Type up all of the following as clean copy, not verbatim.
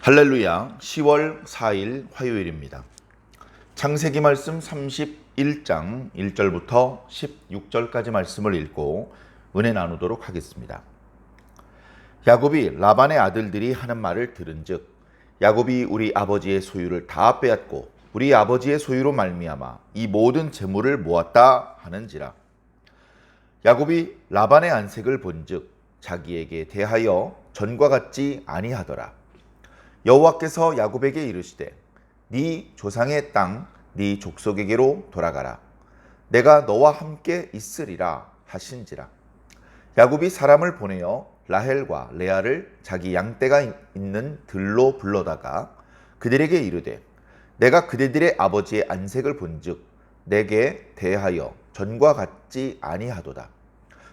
할렐루야. 10월 4일 화요일입니다. 창세기 말씀 31장 1절부터 16절까지 말씀을 읽고 은혜 나누도록 하겠습니다. 야곱이 라반의 아들들이 하는 말을 들은즉 야곱이 우리 아버지의 소유를 다 빼앗고 우리 아버지의 소유로 말미암아 이 모든 재물을 모았다 하는지라. 야곱이 라반의 안색을 본즉 자기에게 대하여 전과 같지 아니하더라. 여호와께서 야곱에게 이르시되 네 조상의 땅 네 족속에게로 돌아가라. 내가 너와 함께 있으리라 하신지라. 야곱이 사람을 보내어 라헬과 레아를 자기 양떼가 있는 들로 불러다가 그들에게 이르되 내가 그들의 아버지의 안색을 본즉 내게 대하여 전과 같지 아니하도다.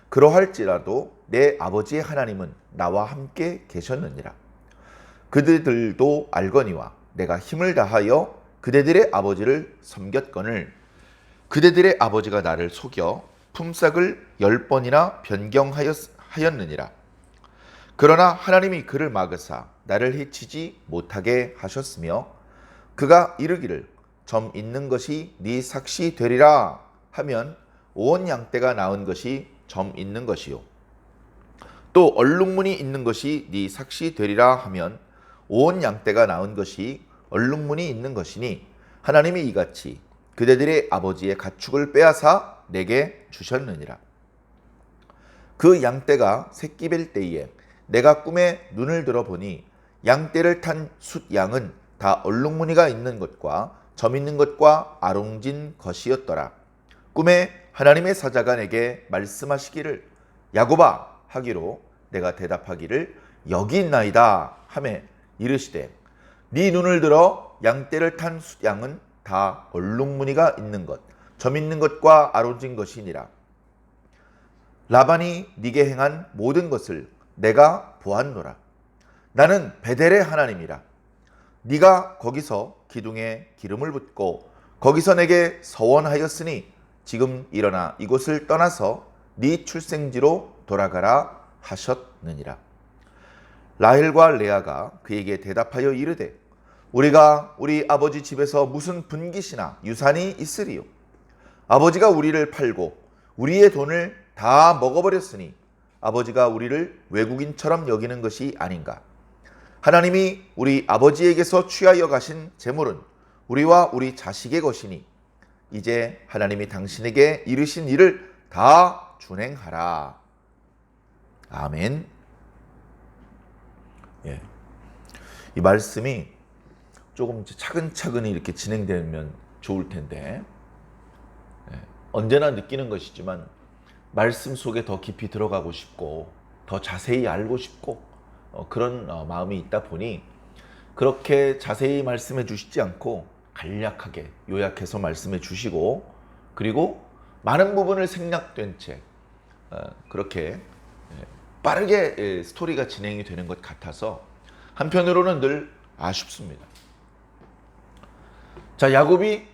그러할지라도 내 아버지의 하나님은 나와 함께 계셨느니라. 그들도 알거니와 내가 힘을 다하여 그대들의 아버지를 섬겼거늘 그대들의 아버지가 나를 속여 품삯을 10번이나 변경하였느니라. 그러나 하나님이 그를 막으사 나를 해치지 못하게 하셨으며 그가 이르기를 점 있는 것이 네 삭시 되리라 하면 온 양떼가 낳은 것이 점 있는 것이요 또 얼룩무늬 있는 것이 네 삭시 되리라 하면 온 양떼가 낳은 것이 얼룩무늬 있는 것이니 하나님이 이같이 그대들의 아버지의 가축을 빼앗아 내게 주셨느니라. 그 양떼가 새끼 뵐 때에 내가 꿈에 눈을 들어보니 양떼를 탄 숫양은 다 얼룩무늬가 있는 것과 점 있는 것과 아롱진 것이었더라. 꿈에 하나님의 사자가 내게 말씀하시기를 야곱아 하기로 내가 대답하기를 여기 있나이다 하매 이르시되 네 눈을 들어 양떼를 탄 숫양은 다 얼룩무늬가 있는 것, 점 있는 것과 아론진 것이니라. 라반이 네게 행한 모든 것을 내가 보았노라. 나는 베델의 하나님이라. 네가 거기서 기둥에 기름을 붓고 거기서 내게 서원하였으니 지금 일어나 이곳을 떠나서 네 출생지로 돌아가라 하셨느니라. 라헬과 레아가 그에게 대답하여 이르되 우리가 우리 아버지 집에서 무슨 분깃이나 유산이 있으리요. 아버지가 우리를 팔고 우리의 돈을 다 먹어버렸으니 아버지가 우리를 외국인처럼 여기는 것이 아닌가. 하나님이 우리 아버지에게서 취하여 가신 재물은 우리와 우리 자식의 것이니 이제 하나님이 당신에게 이르신 일을 다 준행하라. 아멘. 이 말씀이 조금 차근차근 이렇게 진행되면 좋을 텐데 언제나 느끼는 것이지만 말씀 속에 더 깊이 들어가고 싶고 더 자세히 알고 싶고 그런 마음이 있다 보니 그렇게 자세히 말씀해 주시지 않고 간략하게 요약해서 말씀해 주시고 그리고 많은 부분을 생략된 채 그렇게 빠르게 스토리가 진행이 되는 것 같아서 한편으로는 늘 아쉽습니다. 자, 야곱이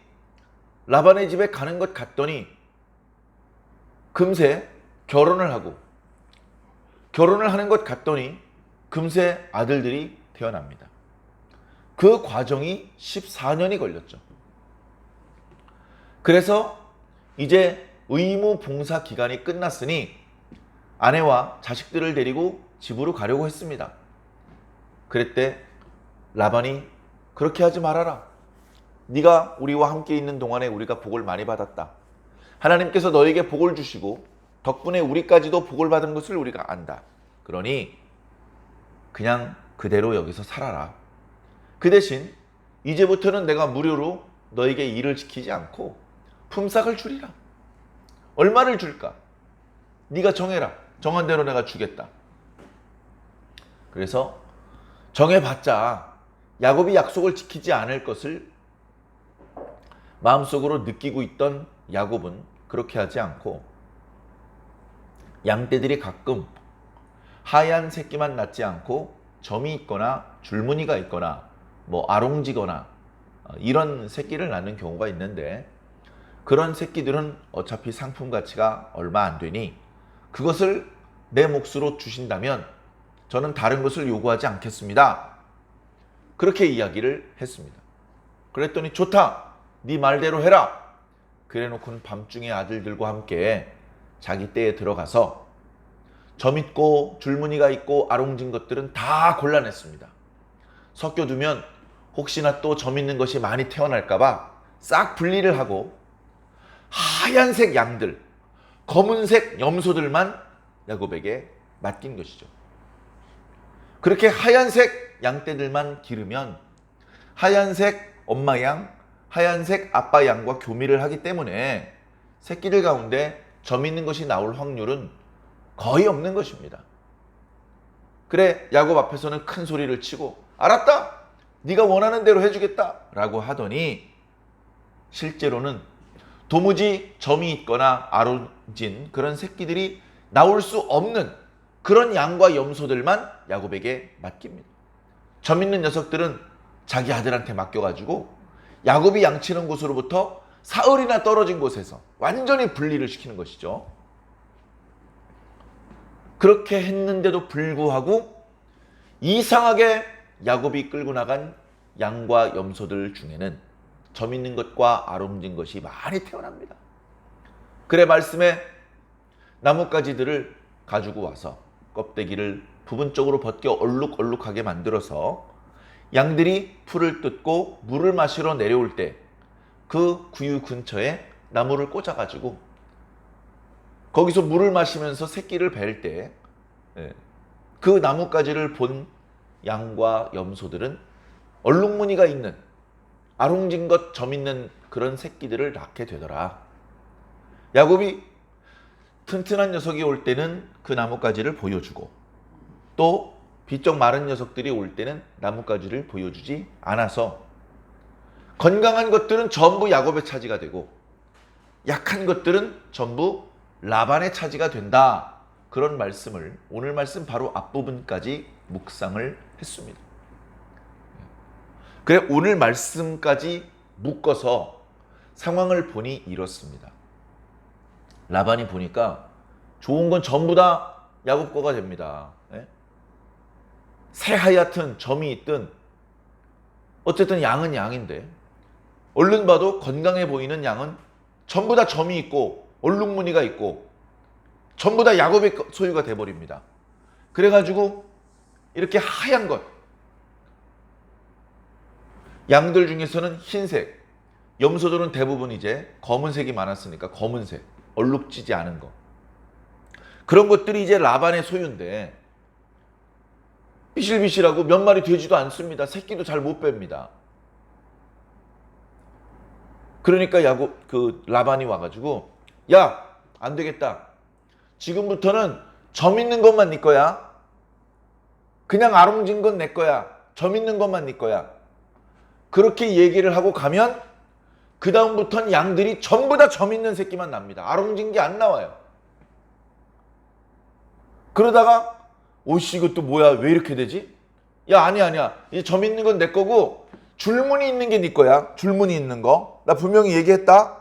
라반의 집에 가는 것 같더니 금세 결혼을 하는 것 같더니 금세 아들들이 태어납니다. 그 과정이 14년이 걸렸죠. 그래서 이제 의무 봉사 기간이 끝났으니 아내와 자식들을 데리고 집으로 가려고 했습니다. 그랬대 라반이 그렇게 하지 말아라. 네가 우리와 함께 있는 동안에 우리가 복을 많이 받았다. 하나님께서 너에게 복을 주시고 덕분에 우리까지도 복을 받은 것을 우리가 안다. 그러니 그냥 그대로 여기서 살아라. 그 대신 이제부터는 내가 무료로 너에게 일을 시키지 않고 품삯을 주리라. 얼마를 줄까? 네가 정해라. 정한 대로 내가 주겠다. 그래서 정해봤자 야곱이 약속을 지키지 않을 것을 마음속으로 느끼고 있던 야곱은 그렇게 하지 않고 양떼들이 가끔 하얀 새끼만 낳지 않고 점이 있거나 줄무늬가 있거나 아롱지거나 이런 새끼를 낳는 경우가 있는데 그런 새끼들은 어차피 상품 가치가 얼마 안 되니 그것을 내 몫으로 주신다면 저는 다른 것을 요구하지 않겠습니다. 그렇게 이야기를 했습니다. 그랬더니 좋다. 네 말대로 해라. 그래놓고는 밤중에 아들들과 함께 자기 떼에 들어가서 점 있고 줄무늬가 있고 아롱진 것들은 다 골라냈습니다. 섞여두면 혹시나 또 점 있는 것이 많이 태어날까봐 싹 분리를 하고 하얀색 양들, 검은색 염소들만 야곱에게 맡긴 것이죠. 그렇게 하얀색 양떼들만 기르면 하얀색 엄마 양, 하얀색 아빠 양과 교미를 하기 때문에 새끼들 가운데 점 있는 것이 나올 확률은 거의 없는 것입니다. 그래 야곱 앞에서는 큰 소리를 치고 알았다! 네가 원하는 대로 해주겠다! 라고 하더니 실제로는 도무지 점이 있거나 아론진 그런 새끼들이 나올 수 없는 그런 양과 염소들만 야곱에게 맡깁니다. 점 있는 녀석들은 자기 아들한테 맡겨가지고 야곱이 양치는 곳으로부터 사흘이나 떨어진 곳에서 완전히 분리를 시키는 것이죠. 그렇게 했는데도 불구하고 이상하게 야곱이 끌고 나간 양과 염소들 중에는 점 있는 것과 아롱진 것이 많이 태어납니다. 그래 말씀에 나뭇가지들을 가지고 와서 껍데기를 부분적으로 벗겨 얼룩얼룩하게 만들어서 양들이 풀을 뜯고 물을 마시러 내려올 때 그 구유 근처에 나무를 꽂아가지고 거기서 물을 마시면서 새끼를 뵐 때 그 나뭇가지를 본 양과 염소들은 얼룩무늬가 있는 아롱진 것 점 있는 그런 새끼들을 낳게 되더라. 야곱이 튼튼한 녀석이 올 때는 그 나뭇가지를 보여주고 또 비쩍 마른 녀석들이 올 때는 나뭇가지를 보여주지 않아서 건강한 것들은 전부 야곱의 차지가 되고 약한 것들은 전부 라반의 차지가 된다. 그런 말씀을 오늘 말씀 바로 앞부분까지 묵상을 했습니다. 그래 오늘 말씀까지 묶어서 상황을 보니 이렇습니다. 라반이 보니까 좋은 건 전부 다 야곱 거가 됩니다. 새하얗든 점이 있든 어쨌든 양은 양인데 얼른 봐도 건강해 보이는 양은 전부 다 점이 있고 얼룩무늬가 있고 전부 다 야곱의 소유가 돼버립니다. 그래가지고 이렇게 하얀 것 양들 중에서는 흰색, 염소들은 대부분 이제 검은색이 많았으니까 검은색, 얼룩지지 않은 거 그런 것들이 이제 라반의 소유인데 비실비실하고 몇 마리 되지도 않습니다. 새끼도 잘 못 뺍니다. 그러니까 라반이 와가지고 야, 안 되겠다. 지금부터는 점 있는 것만 네 거야. 그냥 아롱진 건 내 거야. 점 있는 것만 네 거야. 그렇게 얘기를 하고 가면 그 다음부터는 양들이 전부 다 점 있는 새끼만 납니다. 아롱진 게 안 나와요. 그러다가 오씨 이것도 뭐야 왜 이렇게 되지? 야 아니야 이 점 있는 건 내 거고 줄무늬 있는 게 네 거야. 줄무늬 있는 거 나 분명히 얘기했다.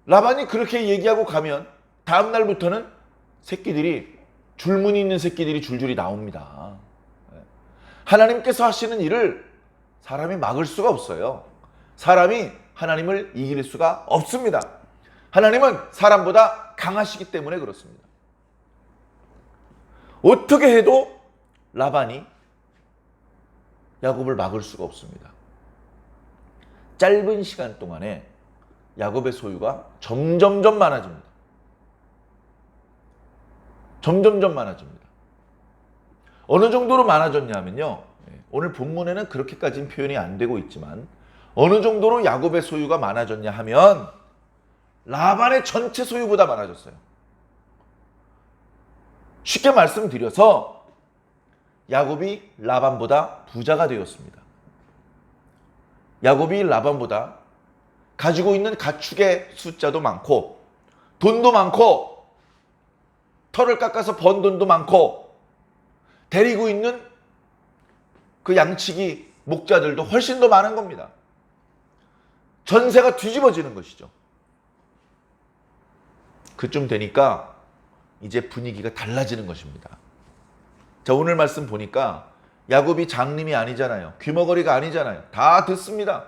라반이 그렇게 얘기하고 가면 다음 날부터는 새끼들이 줄무늬 있는 새끼들이 줄줄이 나옵니다. 하나님께서 하시는 일을 사람이 막을 수가 없어요. 사람이 하나님을 이길 수가 없습니다. 하나님은 사람보다 강하시기 때문에 그렇습니다. 어떻게 해도 라반이 야곱을 막을 수가 없습니다. 짧은 시간 동안에 야곱의 소유가 점점점 많아집니다. 점점점 많아집니다. 어느 정도로 많아졌냐면요. 오늘 본문에는 그렇게까지는 표현이 안 되고 있지만 어느 정도로 야곱의 소유가 많아졌냐 하면 라반의 전체 소유보다 많아졌어요. 쉽게 말씀드려서 야곱이 라반보다 부자가 되었습니다. 야곱이 라반보다 가지고 있는 가축의 숫자도 많고 돈도 많고 털을 깎아서 번 돈도 많고 데리고 있는 그 양치기 목자들도 훨씬 더 많은 겁니다. 전세가 뒤집어지는 것이죠. 그쯤 되니까 이제 분위기가 달라지는 것입니다. 자, 오늘 말씀 보니까 야곱이 장님이 아니잖아요. 귀머거리가 아니잖아요. 다 듣습니다.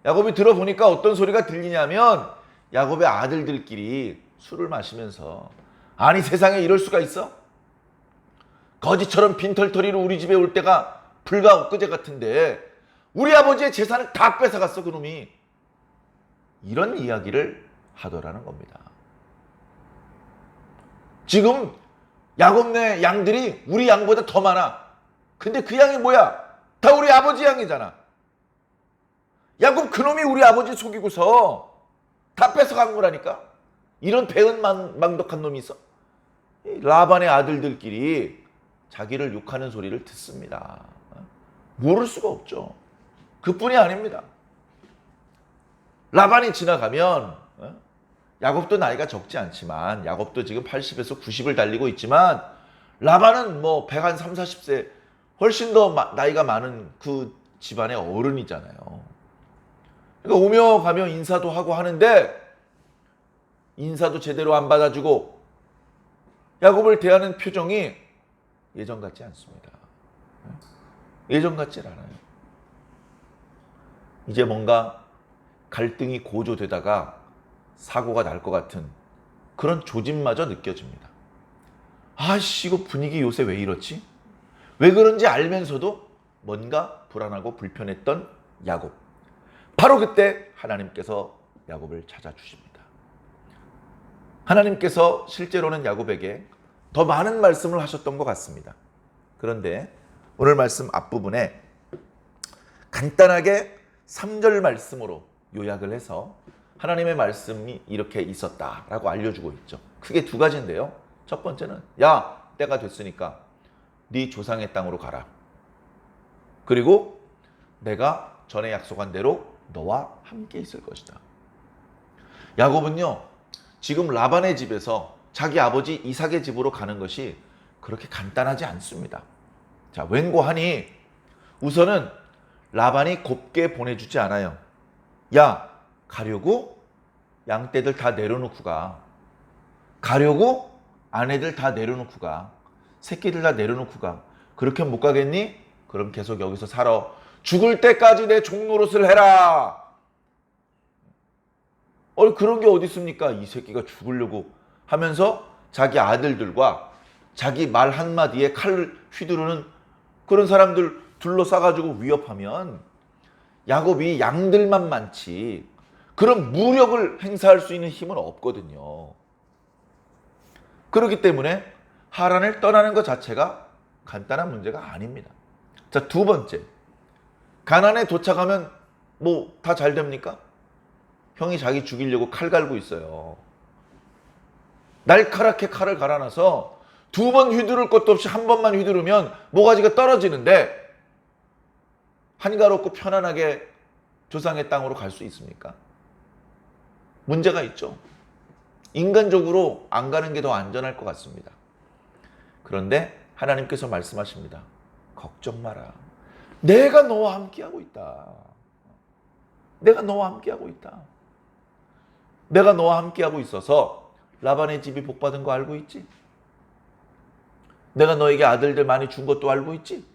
야곱이 들어보니까 어떤 소리가 들리냐면 야곱의 아들들끼리 술을 마시면서 아니 세상에 이럴 수가 있어? 거지처럼 빈털터리로 우리 집에 올 때가 불과 엊그제 같은데 우리 아버지의 재산을 다 뺏어갔어 그놈이. 이런 이야기를 하더라는 겁니다. 지금 야곱네 양들이 우리 양보다 더 많아. 근데 그 양이 뭐야? 다 우리 아버지 양이잖아. 야곱 그놈이 우리 아버지 속이고서 다 뺏어간 거라니까. 이런 배은망덕한 놈이 있어? 라반의 아들들끼리 자기를 욕하는 소리를 듣습니다. 모를 수가 없죠. 그뿐이 아닙니다. 라반이 지나가면 야곱도 나이가 적지 않지만 야곱도 지금 80에서 90을 달리고 있지만 라반은 뭐 130, 40세 훨씬 더 나이가 많은 그 집안의 어른이잖아요. 그러니까 오며 가며 인사도 하고 하는데 인사도 제대로 안 받아주고 야곱을 대하는 표정이 예전 같지 않습니다. 예전 같지 않아요. 이제 뭔가 갈등이 고조되다가 사고가 날 것 같은 그런 조짐마저 느껴집니다. 아씨 이거 분위기 요새 왜 이렇지? 왜 그런지 알면서도 뭔가 불안하고 불편했던 야곱. 바로 그때 하나님께서 야곱을 찾아주십니다. 하나님께서 실제로는 야곱에게 더 많은 말씀을 하셨던 것 같습니다. 그런데 오늘 말씀 앞부분에 간단하게 3절 말씀으로 요약을 해서 하나님의 말씀이 이렇게 있었다라고 알려주고 있죠. 크게 두 가지인데요. 첫 번째는 야 때가 됐으니까 네 조상의 땅으로 가라. 그리고 내가 전에 약속한 대로 너와 함께 있을 것이다. 야곱은요 지금 라반의 집에서 자기 아버지 이삭의 집으로 가는 것이 그렇게 간단하지 않습니다. 자, 웬고하니 우선은 라반이 곱게 보내주지 않아요. 야, 가려고? 양떼들 다 내려놓고 가. 가려고? 아내들 다 내려놓고 가. 새끼들 다 내려놓고 가. 그렇게 못 가겠니? 그럼 계속 여기서 살아. 죽을 때까지 내 종노릇을 해라. 그런 게 어디 있습니까? 이 새끼가 죽으려고 하면서 자기 아들들과 자기 말 한마디에 칼을 휘두르는 그런 사람들 둘러싸가지고 위협하면 야곱이 양들만 많지 그런 무력을 행사할 수 있는 힘은 없거든요. 그렇기 때문에 하란을 떠나는 것 자체가 간단한 문제가 아닙니다. 자, 두 번째. 가나안에 도착하면 뭐 다 잘 됩니까? 형이 자기 죽이려고 칼 갈고 있어요. 날카롭게 칼을 갈아놔서 두 번 휘두를 것도 없이 한 번만 휘두르면 모가지가 떨어지는데 한가롭고 편안하게 조상의 땅으로 갈 수 있습니까? 문제가 있죠. 인간적으로 안 가는 게 더 안전할 것 같습니다. 그런데 하나님께서 말씀하십니다. 걱정 마라. 내가 너와 함께하고 있다. 내가 너와 함께하고 있다. 내가 너와 함께하고 있어서 라반의 집이 복받은 거 알고 있지? 내가 너에게 아들들 많이 준 것도 알고 있지?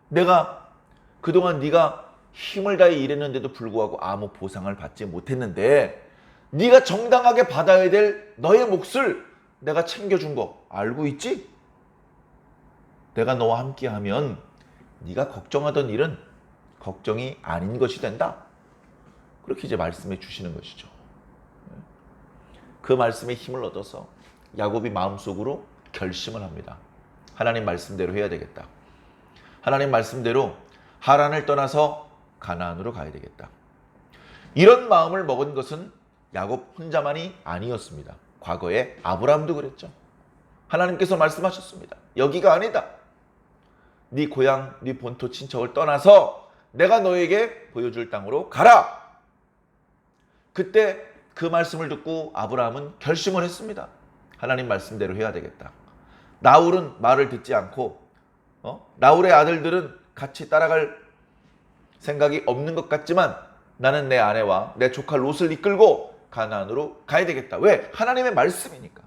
내가 그동안 네가 힘을 다해 일했는데도 불구하고 아무 보상을 받지 못했는데 네가 정당하게 받아야 될 너의 몫을 내가 챙겨준 거 알고 있지? 내가 너와 함께하면 네가 걱정하던 일은 걱정이 아닌 것이 된다. 그렇게 이제 말씀해 주시는 것이죠. 그 말씀에 힘을 얻어서 야곱이 마음속으로 결심을 합니다. 하나님 말씀대로 해야 되겠다. 하나님 말씀대로 하란을 떠나서 가나안으로 가야 되겠다. 이런 마음을 먹은 것은 야곱 혼자만이 아니었습니다. 과거에 아브라함도 그랬죠. 하나님께서 말씀하셨습니다. 여기가 아니다. 네 고향, 네 본토 친척을 떠나서 내가 너에게 보여줄 땅으로 가라. 그때 그 말씀을 듣고 아브라함은 결심을 했습니다. 하나님 말씀대로 해야 되겠다. 나홀은 말을 듣지 않고 나홀의 아들들은 같이 따라갈 생각이 없는 것 같지만 나는 내 아내와 내 조카 롯을 이끌고 가나안으로 가야 되겠다. 왜? 하나님의 말씀이니까.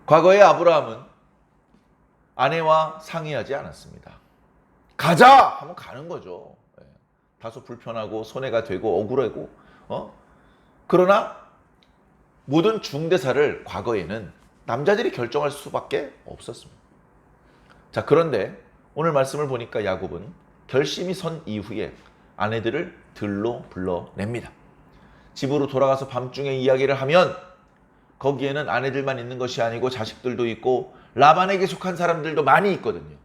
과거의 아브라함은 아내와 상의하지 않았습니다. 가자! 하면 가는 거죠. 다소 불편하고 손해가 되고 억울하고 그러나 모든 중대사를 과거에는 남자들이 결정할 수밖에 없었습니다. 자, 그런데 오늘 말씀을 보니까 야곱은 결심이 선 이후에 아내들을 들로 불러냅니다. 집으로 돌아가서 밤중에 이야기를 하면 거기에는 아내들만 있는 것이 아니고 자식들도 있고 라반에게 속한 사람들도 많이 있거든요.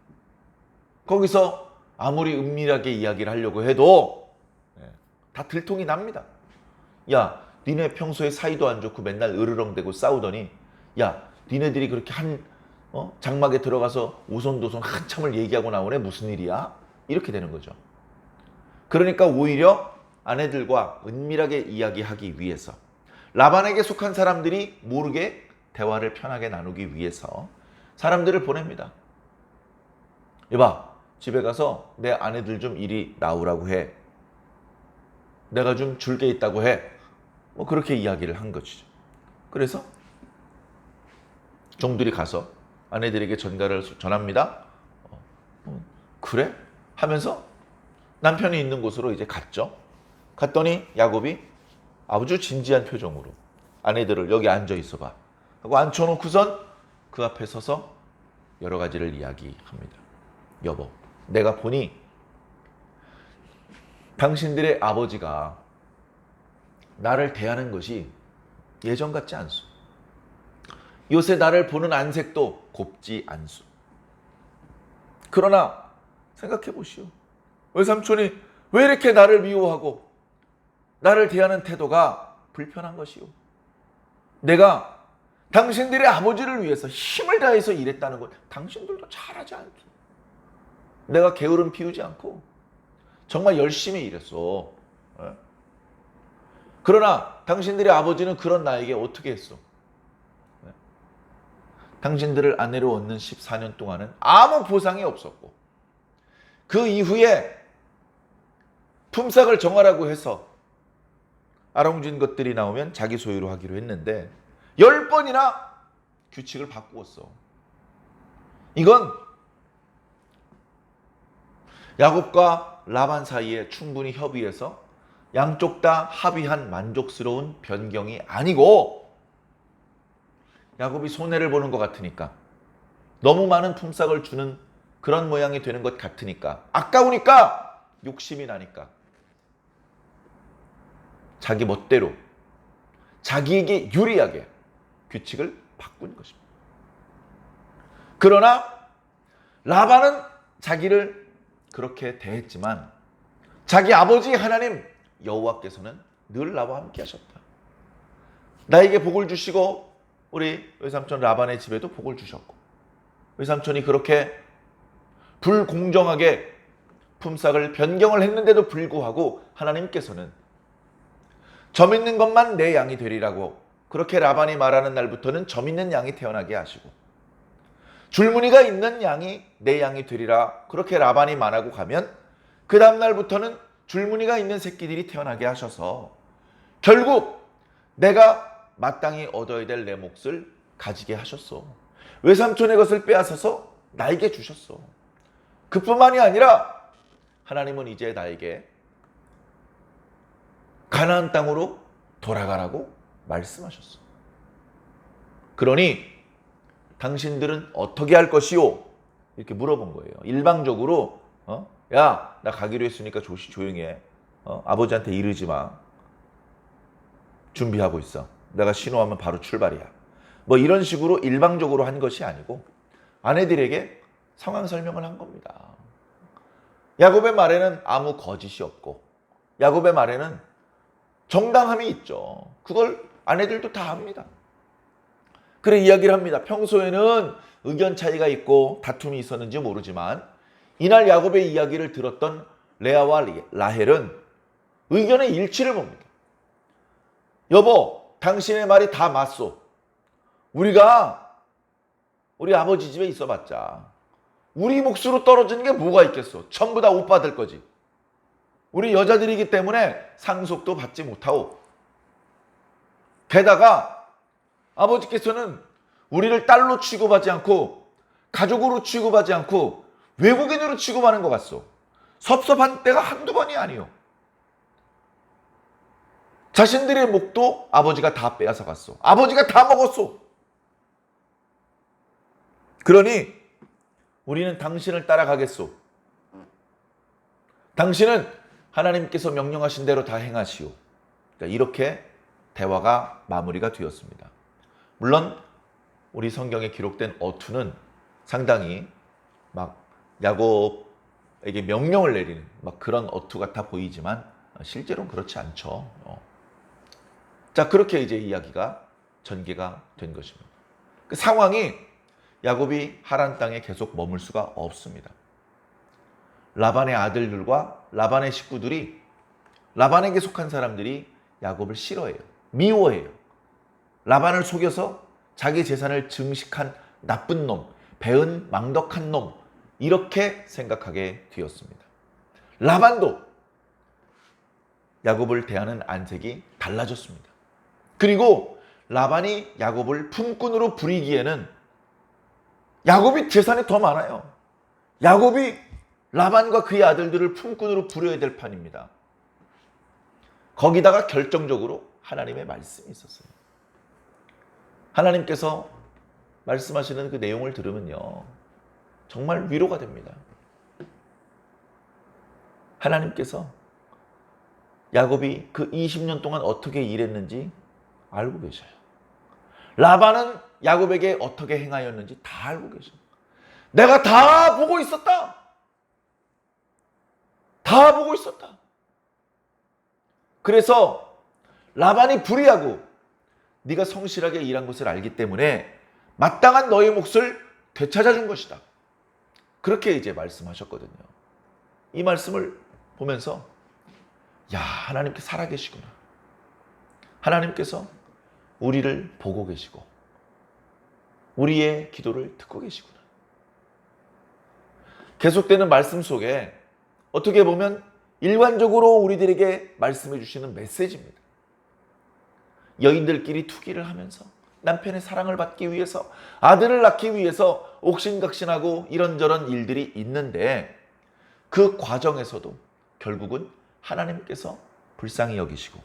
거기서 아무리 은밀하게 이야기를 하려고 해도 다 들통이 납니다. 야, 니네 평소에 사이도 안 좋고 맨날 으르렁대고 싸우더니 야, 니네들이 그렇게 장막에 들어가서 오손도손 한참을 얘기하고 나오네. 무슨 일이야? 이렇게 되는 거죠. 그러니까 오히려 아내들과 은밀하게 이야기하기 위해서 라반에게 속한 사람들이 모르게 대화를 편하게 나누기 위해서 사람들을 보냅니다. 여봐, 집에 가서 내 아내들 좀 이리 나오라고 해. 내가 좀 줄 게 있다고 해. 뭐 그렇게 이야기를 한 것이죠. 그래서 종들이 가서 아내들에게 전가를 전합니다. 그래? 하면서 남편이 있는 곳으로 이제 갔죠. 갔더니 야곱이 아주 진지한 표정으로 아내들을 여기 앉아 있어봐 하고 앉혀놓고선 그 앞에 서서 여러 가지를 이야기합니다. 여보, 내가 보니 당신들의 아버지가 나를 대하는 것이 예전 같지 않소. 요새 나를 보는 안색도 곱지 않소. 그러나 생각해 보시오. 외삼촌이 왜 이렇게 나를 미워하고 나를 대하는 태도가 불편한 것이오. 내가 당신들의 아버지를 위해서 힘을 다해서 일했다는 걸 당신들도 잘하지 않기. 내가 게으름 피우지 않고 정말 열심히 일했어. 그러나 당신들의 아버지는 그런 나에게 어떻게 했어? 당신들을 아내로 얻는 14년 동안은 아무 보상이 없었고 그 이후에 품삯을 정하라고 해서 아롱진 것들이 나오면 자기 소유로 하기로 했는데 10번이나 규칙을 바꾸었어. 이건 야곱과 라반 사이에 충분히 협의해서 양쪽 다 합의한 만족스러운 변경이 아니고 야곱이 손해를 보는 것 같으니까 너무 많은 품삯을 주는 그런 모양이 되는 것 같으니까 아까우니까 욕심이 나니까 자기 멋대로 자기에게 유리하게 규칙을 바꾼 것입니다. 그러나 라반은 자기를 그렇게 대했지만 자기 아버지 하나님 여호와께서는 늘 나와 함께 하셨다. 나에게 복을 주시고 우리 외삼촌 라반의 집에도 복을 주셨고 외삼촌이 그렇게 불공정하게 품삯을 변경을 했는데도 불구하고 하나님께서는 점 있는 것만 내 양이 되리라고 그렇게 라반이 말하는 날부터는 점 있는 양이 태어나게 하시고 줄무늬가 있는 양이 내 양이 되리라 그렇게 라반이 말하고 가면 그 다음 날부터는 줄무늬가 있는 새끼들이 태어나게 하셔서 결국 내가 마땅히 얻어야 될 내 몫을 가지게 하셨어. 외삼촌의 것을 빼앗아서 나에게 주셨어. 그뿐만이 아니라 하나님은 이제 나에게 가나안 땅으로 돌아가라고 말씀하셨어. 그러니 당신들은 어떻게 할 것이오? 이렇게 물어본 거예요. 일방적으로 야, 나 가기로 했으니까 조용히 해. 아버지한테 이르지 마. 준비하고 있어. 내가 신호하면 바로 출발이야. 뭐 이런 식으로 일방적으로 한 것이 아니고 아내들에게 상황 설명을 한 겁니다. 야곱의 말에는 아무 거짓이 없고 야곱의 말에는 정당함이 있죠. 그걸 아내들도 다 압니다. 그래 이야기를 합니다. 평소에는 의견 차이가 있고 다툼이 있었는지 모르지만 이날 야곱의 이야기를 들었던 레아와 라헬은 의견의 일치를 봅니다. 여보, 당신의 말이 다 맞소. 우리가 우리 아버지 집에 있어봤자 우리 몫으로 떨어지는 게 뭐가 있겠어. 전부 다 옷 받을 거지. 우리 여자들이기 때문에 상속도 받지 못하오. 게다가 아버지께서는 우리를 딸로 취급하지 않고 가족으로 취급하지 않고 외국인으로 취급하는 것 같소. 섭섭한 때가 한두 번이 아니요. 자신들의 목도 아버지가 다 빼앗아 갔소. 아버지가 다 먹었소. 그러니 우리는 당신을 따라가겠소. 당신은 하나님께서 명령하신 대로 다 행하시오. 이렇게 대화가 마무리가 되었습니다. 물론 우리 성경에 기록된 어투는 상당히 막 야곱에게 명령을 내리는 막 그런 어투 같아 보이지만 실제로는 그렇지 않죠. 자, 그렇게 이제 이야기가 전개가 된 것입니다. 그 상황이 야곱이 하란 땅에 계속 머물 수가 없습니다. 라반의 아들들과 라반의 식구들이 라반에게 속한 사람들이 야곱을 싫어해요. 미워해요. 라반을 속여서 자기 재산을 증식한 나쁜 놈, 배은 망덕한 놈, 이렇게 생각하게 되었습니다. 라반도 야곱을 대하는 안색이 달라졌습니다. 그리고 라반이 야곱을 품꾼으로 부리기에는 야곱이 재산이 더 많아요. 야곱이 라반과 그의 아들들을 품꾼으로 부려야 될 판입니다. 거기다가 결정적으로 하나님의 말씀이 있었어요. 하나님께서 말씀하시는 그 내용을 들으면요, 정말 위로가 됩니다. 하나님께서 야곱이 그 20년 동안 어떻게 일했는지 알고 계셔요. 라반은 야곱에게 어떻게 행하였는지 다 알고 계셔요. 내가 다 보고 있었다. 다 보고 있었다. 그래서 라반이 불의하고 네가 성실하게 일한 것을 알기 때문에 마땅한 너의 몫을 되찾아 준 것이다. 그렇게 이제 말씀하셨거든요. 이 말씀을 보면서 야, 하나님께 살아계시구나. 하나님께서 우리를 보고 계시고 우리의 기도를 듣고 계시구나. 계속되는 말씀 속에 어떻게 보면 일관적으로 우리들에게 말씀해 주시는 메시지입니다. 여인들끼리 투기를 하면서 남편의 사랑을 받기 위해서 아들을 낳기 위해서 옥신각신하고 이런저런 일들이 있는데 그 과정에서도 결국은 하나님께서 불쌍히 여기시고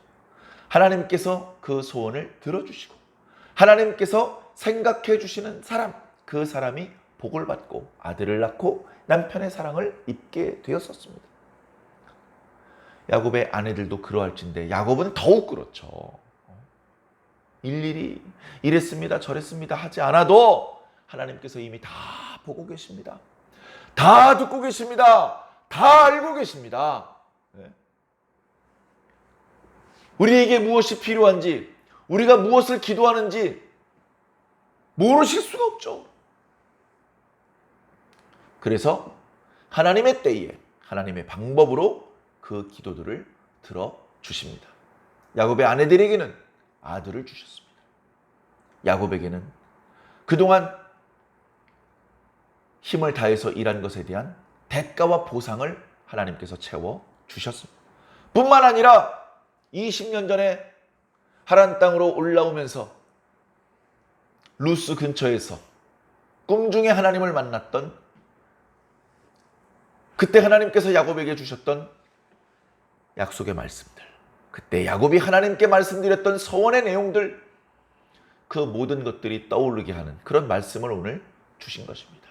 하나님께서 그 소원을 들어주시고 하나님께서 생각해 주시는 사람, 그 사람이 복을 받고 아들을 낳고 남편의 사랑을 입게 되었었습니다. 야곱의 아내들도 그러할진데 야곱은 더욱 그렇죠. 일일이 이랬습니다 저랬습니다 하지 않아도 하나님께서 이미 다 보고 계십니다. 다 듣고 계십니다. 다 알고 계십니다. 우리에게 무엇이 필요한지, 우리가 무엇을 기도하는지 모르실 수가 없죠. 그래서 하나님의 때에 하나님의 방법으로 그 기도들을 들어주십니다. 야곱의 아내들에게는 아들을 주셨습니다. 야곱에게는 그동안 힘을 다해서 일한 것에 대한 대가와 보상을 하나님께서 채워주셨습니다. 뿐만 아니라 20년 전에 하란 땅으로 올라오면서 루스 근처에서 꿈 중에 하나님을 만났던 그때 하나님께서 야곱에게 주셨던 약속의 말씀들, 그때 야곱이 하나님께 말씀드렸던 서원의 내용들, 그 모든 것들이 떠오르게 하는 그런 말씀을 오늘 주신 것입니다.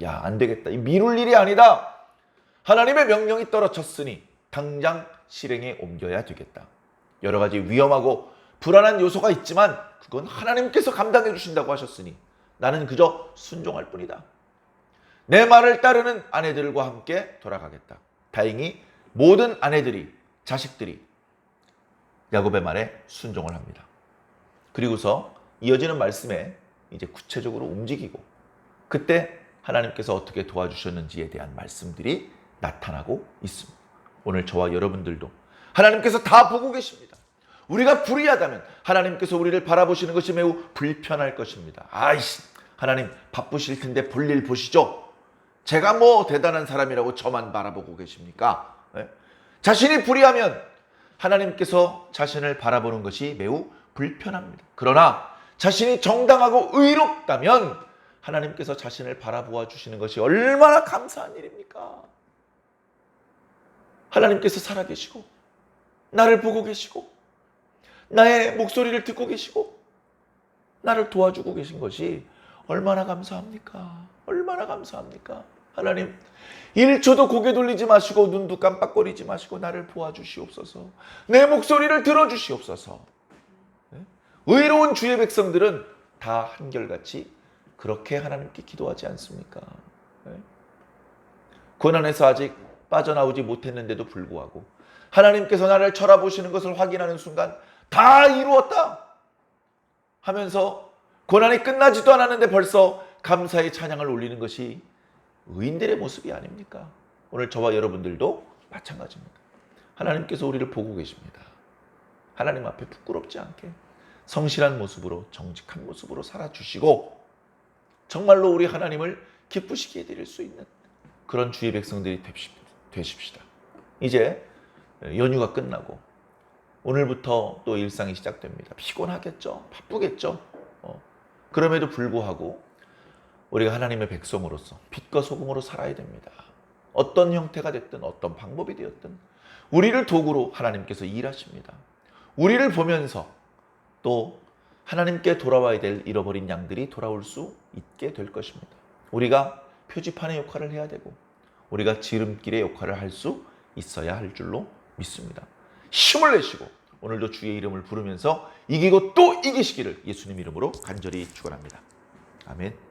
야, 안 되겠다. 이 미룰 일이 아니다. 하나님의 명령이 떨어졌으니 당장 실행에 옮겨야 되겠다. 여러 가지 위험하고 불안한 요소가 있지만 그건 하나님께서 감당해 주신다고 하셨으니 나는 그저 순종할 뿐이다. 내 말을 따르는 아내들과 함께 돌아가겠다. 다행히 모든 아내들이, 자식들이 야곱의 말에 순종을 합니다. 그리고서 이어지는 말씀에 이제 구체적으로 움직이고 그때 하나님께서 어떻게 도와주셨는지에 대한 말씀들이 나타나고 있습니다. 오늘 저와 여러분들도 하나님께서 다 보고 계십니다. 우리가 불의하다면 하나님께서 우리를 바라보시는 것이 매우 불편할 것입니다. 아이씨, 하나님 바쁘실 텐데 볼일 보시죠. 제가 뭐 대단한 사람이라고 저만 바라보고 계십니까? 네? 자신이 불의하면 하나님께서 자신을 바라보는 것이 매우 불편합니다. 그러나 자신이 정당하고 의롭다면 하나님께서 자신을 바라보아 주시는 것이 얼마나 감사한 일입니까? 하나님께서 살아계시고 나를 보고 계시고 나의 목소리를 듣고 계시고 나를 도와주고 계신 것이 얼마나 감사합니까? 얼마나 감사합니까? 하나님, 1초도 고개 돌리지 마시고 눈도 깜빡거리지 마시고 나를 보아주시옵소서. 내 목소리를 들어주시옵소서. 의로운 주의 백성들은 다 한결같이 그렇게 하나님께 기도하지 않습니까? 고난에서 아직 빠져나오지 못했는데도 불구하고 하나님께서 나를 쳐다보시는 것을 확인하는 순간 다 이루었다 하면서 고난이 끝나지도 않았는데 벌써 감사의 찬양을 올리는 것이 의인들의 모습이 아닙니까? 오늘 저와 여러분들도 마찬가지입니다. 하나님께서 우리를 보고 계십니다. 하나님 앞에 부끄럽지 않게 성실한 모습으로 정직한 모습으로 살아주시고 정말로 우리 하나님을 기쁘시게 해드릴 수 있는 그런 주의 백성들이 되십시다. 이제 연휴가 끝나고 오늘부터 또 일상이 시작됩니다. 피곤하겠죠? 바쁘겠죠? 그럼에도 불구하고 우리가 하나님의 백성으로서 빛과 소금으로 살아야 됩니다. 어떤 형태가 됐든 어떤 방법이 되었든 우리를 도구로 하나님께서 일하십니다. 우리를 보면서 또 하나님께 돌아와야 될 잃어버린 양들이 돌아올 수 있게 될 것입니다. 우리가 표지판의 역할을 해야 되고 우리가 지름길의 역할을 할 수 있어야 할 줄로 믿습니다. 힘을 내시고 오늘도 주의 이름을 부르면서 이기고 또 이기시기를 예수님 이름으로 간절히 축원합니다. 아멘.